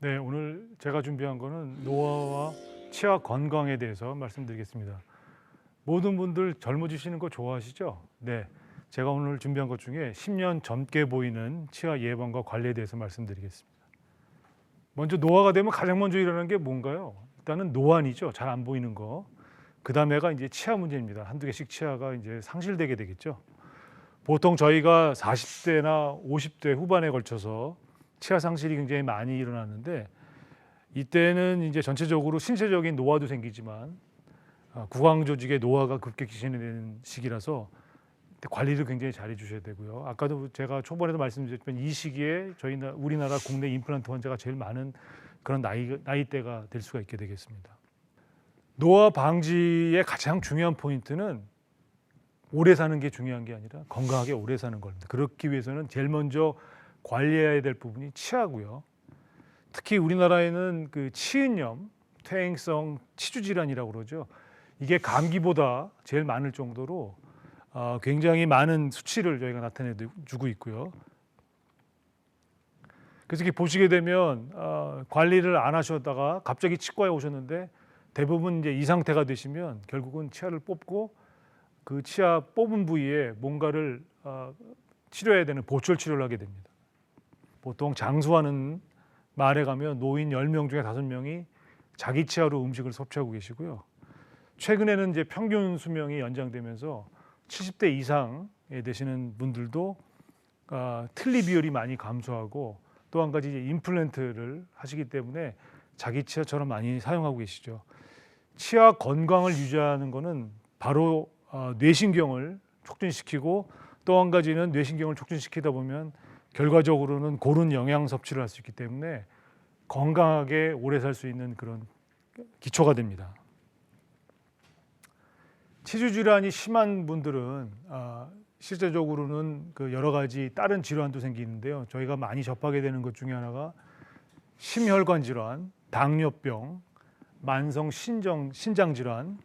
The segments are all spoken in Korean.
네, 오늘 제가 준비한 거는 노화와 치아 건강에 대해서 말씀드리겠습니다. 모든 분들 젊어지시는 거 좋아하시죠? 네, 제가 오늘 준비한 것 중에 10년 젊게 보이는 치아 예방과 관리에 대해서 말씀드리겠습니다. 먼저 노화가 되면 가장 먼저 일어나는 게 뭔가요? 일단은 노안이죠. 잘 안 보이는 거. 그 다음에가 이제 치아 문제입니다. 한두 개씩 치아가 이제 상실되게 되겠죠. 보통 저희가 40대나 50대 후반에 걸쳐서 치아 상실이 굉장히 많이 일어나는데, 이때는 이제 전체적으로 신체적인 노화도 생기지만 구강 조직의 노화가 급격히 진행되는 시기라서 관리를 굉장히 잘 해주셔야 되고요. 아까도 제가 초반에도 말씀드렸지만 이 시기에 우리나라 국내 임플란트 환자가 제일 많은 그런 나이대가 될 수가 있게 되겠습니다. 노화 방지의 가장 중요한 포인트는 오래 사는 게 중요한 게 아니라 건강하게 오래 사는 겁니다. 그렇기 위해서는 제일 먼저 관리해야 될 부분이 치아고요. 특히 우리나라에는 그 치은염, 퇴행성 치주 질환이라고 그러죠. 이게 감기보다 제일 많을 정도로 굉장히 많은 수치를 저희가 나타내주고 있고요. 그래서 이렇게 보시게 되면 관리를 안 하셨다가 갑자기 치과에 오셨는데 대부분 이제 이 상태가 되시면 결국은 치아를 뽑고 그 치아 뽑은 부위에 뭔가를 치료해야 되는 보철 치료를 하게 됩니다. 보통 장수하는 마을에 가면 노인 10명 중에 5명이 자기 치아로 음식을 섭취하고 계시고요. 최근에는 이제 평균 수명이 연장되면서 70대 이상에 되시는 분들도 틀니 비율이 많이 감소하고, 또 한 가지 이제 임플란트를 하시기 때문에 자기 치아처럼 많이 사용하고 계시죠. 치아 건강을 유지하는 것은 바로 뇌신경을 촉진시키고, 또 한 가지는 뇌신경을 촉진시키다 보면 결과적으로는 고른 영양 섭취를 할 수 있기 때문에 건강하게 오래 살 수 있는 그런 기초가 됩니다. 치주 질환이 심한 분들은 실제적으로는 그 여러 가지 다른 질환도 생기는데요. 저희가 많이 접하게 되는 것 중에 하나가 심혈관 질환, 당뇨병, 만성 신장 질환,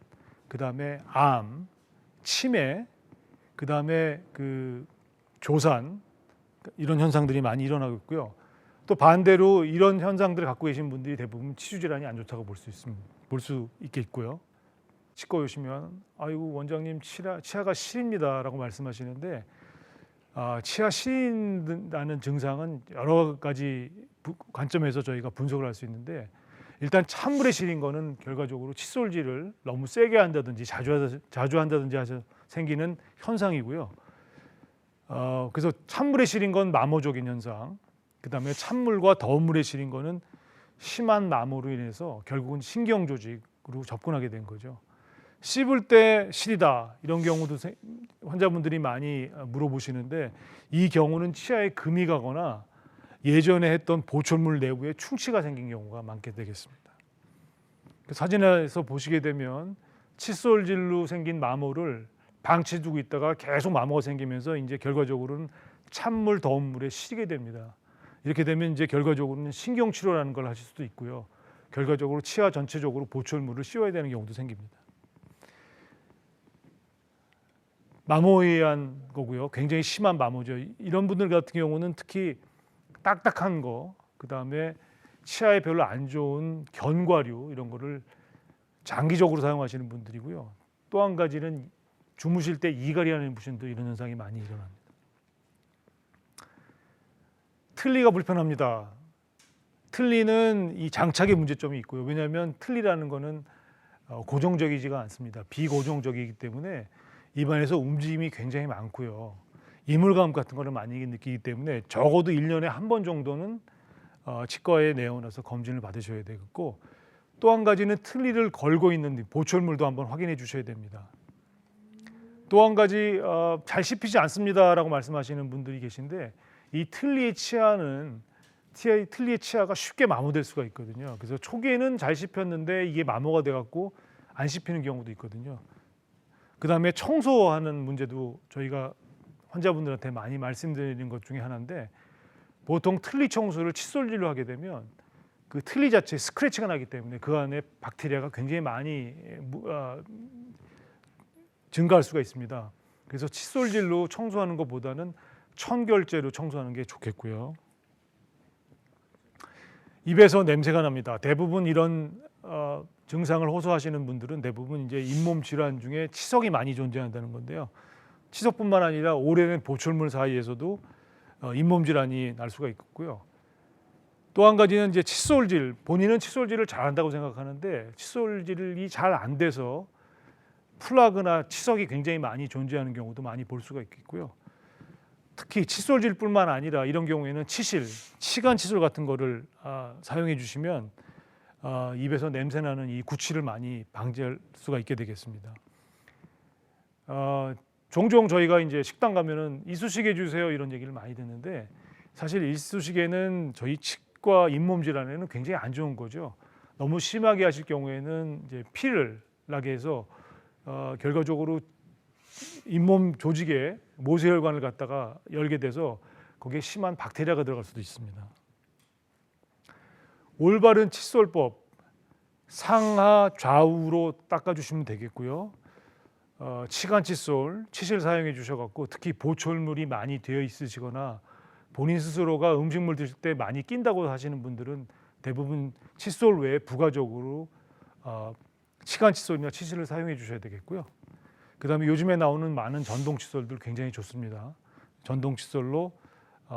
그다음에 암, 치매, 그다음에 그 조산, 이런 현상들이 많이 일어나고 있고요. 또 반대로 이런 현상들을 갖고 계신 분들이 대부분 치주 질환이 안 좋다고 볼 수 있겠고요. 치과 오시면 아이고 원장님 치아가 시립니다라고 말씀하시는데, 치아 시린다는 증상은 여러 가지 관점에서 저희가 분석을 할 수 있는데, 일단 찬물에 시린 거는 결과적으로 칫솔질을 너무 세게 한다든지 자주 한다든지 해서 생기는 현상이고요. 그래서 찬물에 시린 건 마모적인 현상, 그다음에 찬물과 더운 물에 시린 거는 심한 마모로 인해서 결국은 신경 조직으로 접근하게 된 거죠. 씹을 때 시리다, 이런 경우도 환자분들이 많이 물어보시는데, 이 경우는 치아에 금이 가거나 예전에 했던 보철물 내부에 충치가 생긴 경우가 많게 되겠습니다. 사진에서 보시게 되면 칫솔질로 생긴 마모를 방치해두고 있다가 계속 마모가 생기면서 이제 결과적으로는 찬물, 더운 물에 시리게 됩니다. 이렇게 되면 이제 결과적으로는 신경치료라는 걸 하실 수도 있고요. 결과적으로 치아 전체적으로 보철물을 씌워야 되는 경우도 생깁니다. 마모에 의한 거고요. 굉장히 심한 마모죠. 이런 분들 같은 경우는 특히 딱딱한 거, 그다음에 치아에 별로 안 좋은 견과류, 이런 거를 장기적으로 사용하시는 분들이고요. 또 한 가지는 주무실 때 이갈이 하는 분들도 이런 현상이 많이 일어납니다. 틀니가 불편합니다. 틀니는 이 장착의 문제점이 있고요. 왜냐하면 틀니라는 거는 고정적이지가 않습니다. 비고정적이기 때문에 입안에서 움직임이 굉장히 많고요. 이물감 같은 거를 많이 느끼기 때문에 적어도 1년에 한 번 정도는 치과에 내원해서 검진을 받으셔야 되겠고, 또 한 가지는 틀니를 걸고 있는 보철물도 한번 확인해 주셔야 됩니다. 또 한 가지 잘 씹히지 않습니다라고 말씀하시는 분들이 계신데, 이 틀니의 치아가 쉽게 마모될 수가 있거든요. 그래서 초기에는 잘 씹혔는데 이게 마모가 돼갖고 안 씹히는 경우도 있거든요. 그 다음에 청소하는 문제도 저희가 환자분들한테 많이 말씀드리는 것 중에 하나인데, 보통 틀니 청소를 칫솔질로 하게 되면 그 틀니 자체에 스크래치가 나기 때문에 그 안에 박테리아가 굉장히 많이 증가할 수가 있습니다. 그래서 칫솔질로 청소하는 것보다는 청결제로 청소하는 게 좋겠고요. 입에서 냄새가 납니다. 대부분 이런 증상을 호소하시는 분들은 대부분 이제 잇몸 질환 중에 치석이 많이 존재한다는 건데요. 치석뿐만 아니라 오래된 보철물 사이에서도 잇몸 질환이 날 수가 있고요. 또 한 가지는 이제 칫솔질, 본인은 칫솔질을 잘한다고 생각하는데 칫솔질이 잘 안 돼서 플라그나 치석이 굉장히 많이 존재하는 경우도 많이 볼 수가 있겠고요. 특히 칫솔질뿐만 아니라 이런 경우에는 치간 칫솔 같은 거를 사용해 주시면 입에서 냄새나는 이 구취를 많이 방지할 수가 있게 되겠습니다. 종종 저희가 이제 식당 가면은 이쑤시개 주세요 이런 얘기를 많이 듣는데 사실 이쑤시개는 저희 치과 잇몸 질환에는 굉장히 안 좋은 거죠. 너무 심하게 하실 경우에는 이제 피를 나게 해서 결과적으로 잇몸 조직에 모세혈관을 갖다가 열게 돼서 거기에 심한 박테리아가 들어갈 수도 있습니다. 올바른 칫솔법, 상하 좌우로 닦아주시면 되겠고요. 치간 칫솔, 치실 사용해 주셔갖고 특히 보철물이 많이 되어 있으시거나 본인 스스로가 음식물 드실 때 많이 낀다고 하시는 분들은 대부분 칫솔 외에 부가적으로 치간 칫솔이나 치실을 사용해 주셔야 되겠고요. 그다음에 요즘에 나오는 많은 전동 칫솔들 굉장히 좋습니다. 전동 칫솔로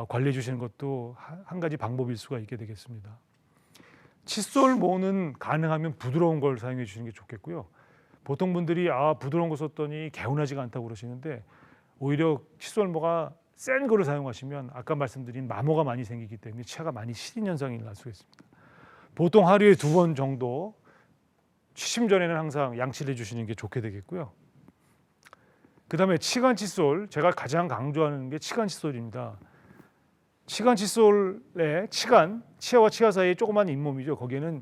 관리해 주시는 것도 한 가지 방법일 수가 있게 되겠습니다. 칫솔 모는 가능하면 부드러운 걸 사용해 주시는 게 좋겠고요. 보통 분들이 부드러운 거 썼더니 개운하지가 않다고 그러시는데 오히려 칫솔모가 센 거를 사용하시면 아까 말씀드린 마모가 많이 생기기 때문에 치아가 많이 시린 현상이 날 수가 있습니다. 보통 하루에 2번 정도 취침 전에는 항상 양치를 해주시는 게 좋게 되겠고요. 그다음에 치간 칫솔, 제가 가장 강조하는 게 치간 칫솔입니다. 치간 칫솔에 치아와 치아 사이에 조그만 잇몸이죠. 거기에는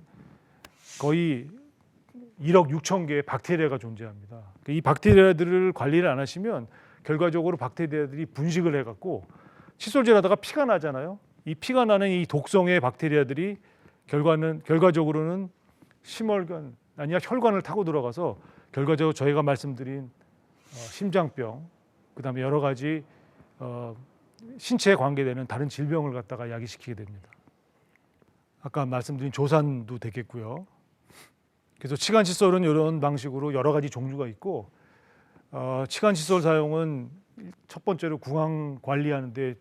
거의 1억 6천 개의 박테리아가 존재합니다. 이 박테리아들을 관리를 안 하시면 결과적으로 박테리아들이 분식을 해갖고 칫솔질하다가 피가 나잖아요. 이 피가 나는 이 독성의 박테리아들이 결과적으로는 심혈관 아니야 혈관을 타고 들어가서 결과적으로 저희가 말씀드린 심장병, 그다음에 여러 가지 신체에 관계되는 다른 질병을 갖다가 야기시키게 됩니다. 아까 말씀드린 조산도 되겠고요. 그래서 치간 칫솔은 이런 방식으로 여러 가지 종류가 있고 치간 칫솔 사용은 첫 번째로 구강 관리하는데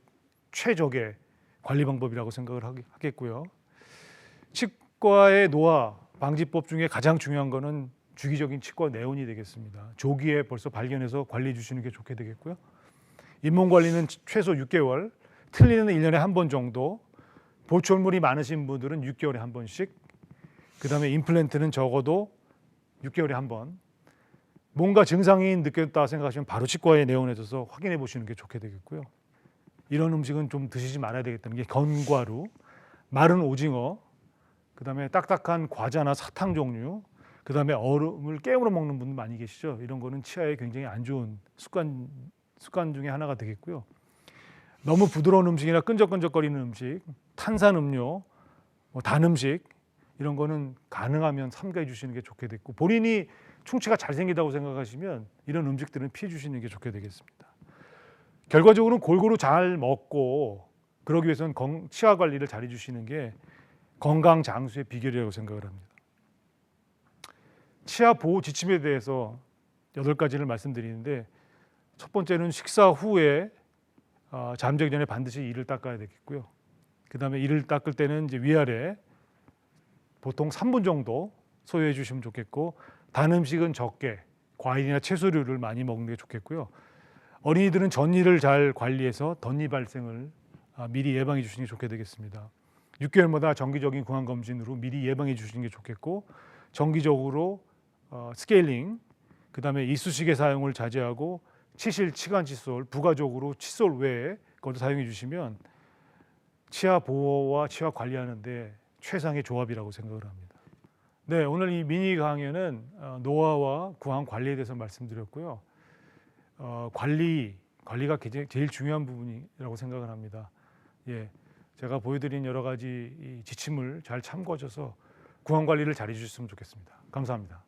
최적의 관리 방법이라고 생각을 하겠고요. 치과의 노화 방지법 중에 가장 중요한 거는 주기적인 치과 내원이 되겠습니다. 조기에 벌써 발견해서 관리해 주시는 게 좋게 되겠고요. 잇몸 관리는 최소 6개월, 틀니는 1년에 한 번 정도, 보철물이 많으신 분들은 6개월에 한 번씩, 그다음에 임플란트는 적어도 6개월에 한 번. 뭔가 증상이 느꼈다 생각하시면 바로 치과에 내원해서 확인해 보시는 게 좋게 되겠고요. 이런 음식은 좀 드시지 말아야 되겠다는 게 견과류, 마른 오징어, 그다음에 딱딱한 과자나 사탕 종류, 그다음에 얼음을 깨물어 먹는 분들 많이 계시죠. 이런 거는 치아에 굉장히 안 좋은 습관 중에 하나가 되겠고요. 너무 부드러운 음식이나 끈적끈적거리는 음식, 탄산 음료, 단 음식 이런 거는 가능하면 삼가해 주시는 게 좋게 됐고 본인이 충치가 잘 생기다고 생각하시면 이런 음식들은 피해 주시는 게 좋게 되겠습니다. 결과적으로는 골고루 잘 먹고 그러기 위해서는 치아 관리를 잘 해주시는 게 건강 장수의 비결이라고 생각을 합니다. 치아 보호 지침에 대해서 8가지를 말씀드리는데 첫 번째는 식사 후에 잠자기 전에 반드시 이를 닦아야 되겠고요. 그다음에 이를 닦을 때는 이제 위아래 보통 3분 정도 소요해 주시면 좋겠고 단 음식은 적게 과일이나 채소류를 많이 먹는 게 좋겠고요. 어린이들은 전이를 잘 관리해서 덧니 발생을 미리 예방해 주시는 게 좋게 되겠습니다. 6개월마다 정기적인 구강 검진으로 미리 예방해 주시는 게 좋겠고 정기적으로 스케일링, 그다음에 이쑤시개 사용을 자제하고 치간 칫솔, 부가적으로 칫솔 외에 그것도 사용해 주시면 치아 보호와 치아 관리하는데 최상의 조합이라고 생각을 합니다. 네, 오늘 이 미니 강연은 노화와 구강 관리에 대해서 말씀드렸고요. 관리가 제일 중요한 부분이라고 생각을 합니다. 예, 제가 보여드린 여러 가지 이 지침을 잘 참고하셔서 구강 관리를 잘 해주셨으면 좋겠습니다. 감사합니다.